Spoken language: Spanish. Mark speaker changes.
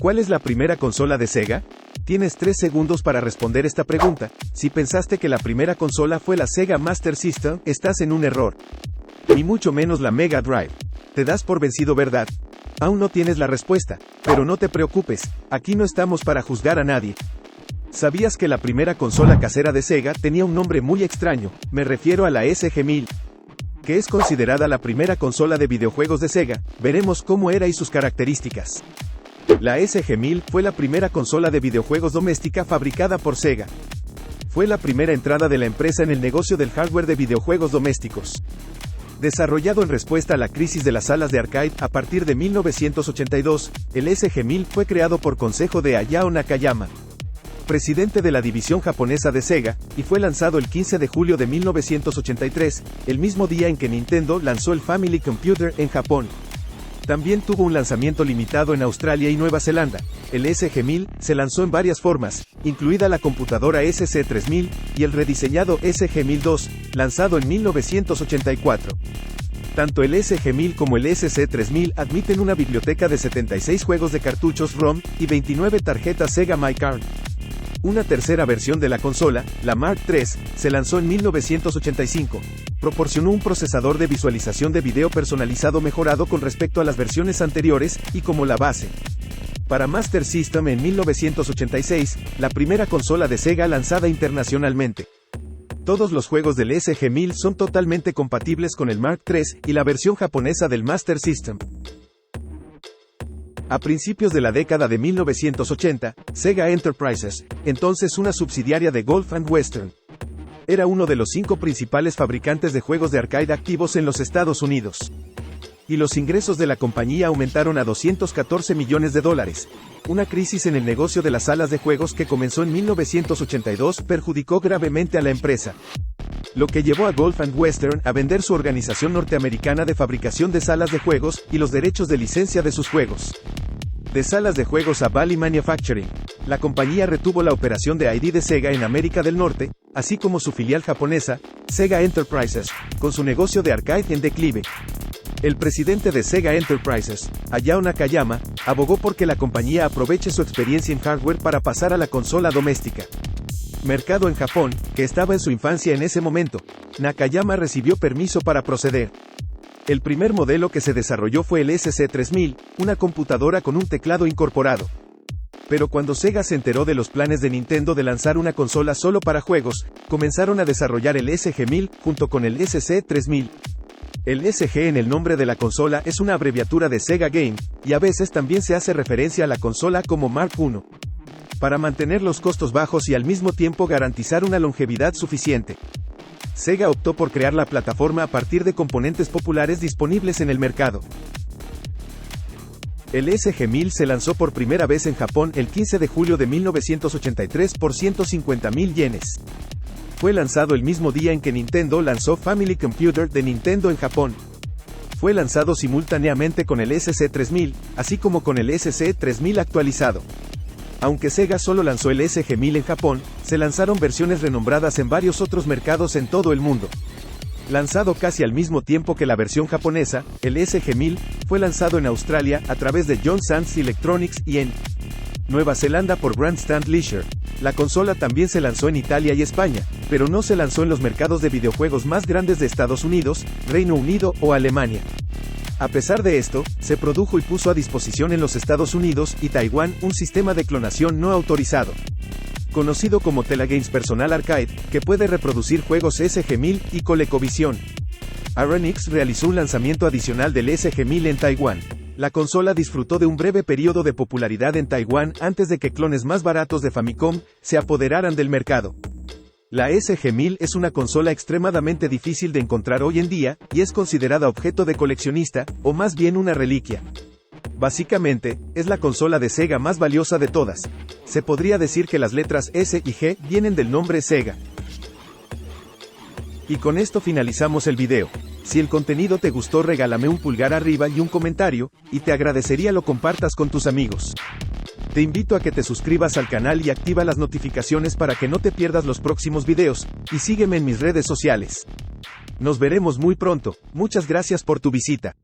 Speaker 1: ¿Cuál es la primera consola de Sega? Tienes 3 segundos para responder esta pregunta. Si pensaste que la primera consola fue la Sega Master System, estás en un error. Ni mucho menos la Mega Drive. Te das por vencido, ¿verdad? Aún no tienes la respuesta, pero no te preocupes, aquí no estamos para juzgar a nadie. ¿Sabías que la primera consola casera de Sega tenía un nombre muy extraño? Me refiero a la SG-1000. Que es considerada la primera consola de videojuegos de Sega. Veremos cómo era y sus características. La SG-1000 fue la primera consola de videojuegos doméstica fabricada por Sega. Fue la primera entrada de la empresa en el negocio del hardware de videojuegos domésticos. Desarrollado en respuesta a la crisis de las salas de arcade a partir de 1982, el SG-1000 fue creado por consejo de Hayao Nakayama, presidente de la división japonesa de Sega, y fue lanzado el 15 de julio de 1983, el mismo día en que Nintendo lanzó el Family Computer en Japón. También tuvo un lanzamiento limitado en Australia y Nueva Zelanda. El SG-1000 se lanzó en varias formas, incluida la computadora SC-3000 y el rediseñado SG-1002, lanzado en 1984. Tanto el SG-1000 como el SC-3000 admiten una biblioteca de 76 juegos de cartuchos ROM y 29 tarjetas Sega My Card. Una tercera versión de la consola, la Mark III, se lanzó en 1985. Proporcionó un procesador de visualización de video personalizado mejorado con respecto a las versiones anteriores, y como la base para Master System en 1986, la primera consola de Sega lanzada internacionalmente. Todos los juegos del SG-1000 son totalmente compatibles con el Mark III y la versión japonesa del Master System. A principios de la década de 1980, Sega Enterprises, entonces una subsidiaria de Gulf and Western, era uno de los 5 principales fabricantes de juegos de arcade activos en los Estados Unidos. Y los ingresos de la compañía aumentaron a $214 millones. Una crisis en el negocio de las salas de juegos que comenzó en 1982 perjudicó gravemente a la empresa, lo que llevó a Gulf and Western a vender su organización norteamericana de fabricación de salas de juegos y los derechos de licencia de sus juegos de salas de juegos a Bally Manufacturing. La compañía retuvo la operación de ID de Sega en América del Norte, así como su filial japonesa, Sega Enterprises, con su negocio de arcade en declive. El presidente de Sega Enterprises, Hayao Nakayama, abogó por que la compañía aproveche su experiencia en hardware para pasar a la consola doméstica. Mercado en Japón, que estaba en su infancia en ese momento, Nakayama recibió permiso para proceder. El primer modelo que se desarrolló fue el SC-3000, una computadora con un teclado incorporado. Pero cuando Sega se enteró de los planes de Nintendo de lanzar una consola solo para juegos, comenzaron a desarrollar el SG-1000 junto con el SC-3000. El SG en el nombre de la consola es una abreviatura de Sega Game, y a veces también se hace referencia a la consola como Mark I. Para mantener los costos bajos y al mismo tiempo garantizar una longevidad suficiente, Sega optó por crear la plataforma a partir de componentes populares disponibles en el mercado. El SG-1000 se lanzó por primera vez en Japón el 15 de julio de 1983 por 150.000 yenes. Fue lanzado el mismo día en que Nintendo lanzó Family Computer de Nintendo en Japón. Fue lanzado simultáneamente con el SC-3000, así como con el SC-3000 actualizado. Aunque Sega solo lanzó el SG-1000 en Japón, se lanzaron versiones renombradas en varios otros mercados en todo el mundo. Lanzado casi al mismo tiempo que la versión japonesa, el SG-1000 fue lanzado en Australia a través de John Sands Electronics y en Nueva Zelanda por Grandstand Leisure. La consola también se lanzó en Italia y España, pero no se lanzó en los mercados de videojuegos más grandes de Estados Unidos, Reino Unido o Alemania. A pesar de esto, se produjo y puso a disposición en los Estados Unidos y Taiwán un sistema de clonación no autorizado, conocido como Telagames Personal Arcade, que puede reproducir juegos SG-1000 y ColecoVision. Aronix realizó un lanzamiento adicional del SG-1000 en Taiwán. La consola disfrutó de un breve periodo de popularidad en Taiwán antes de que clones más baratos de Famicom se apoderaran del mercado. La SG-1000 es una consola extremadamente difícil de encontrar hoy en día, y es considerada objeto de coleccionista, o más bien una reliquia. Básicamente, es la consola de Sega más valiosa de todas. Se podría decir que las letras S y G vienen del nombre Sega. Y con esto finalizamos el video. Si el contenido te gustó, regálame un pulgar arriba y un comentario, y te agradecería lo compartas con tus amigos. Te invito a que te suscribas al canal y activa las notificaciones para que no te pierdas los próximos videos, y sígueme en mis redes sociales. Nos veremos muy pronto. Muchas gracias por tu visita.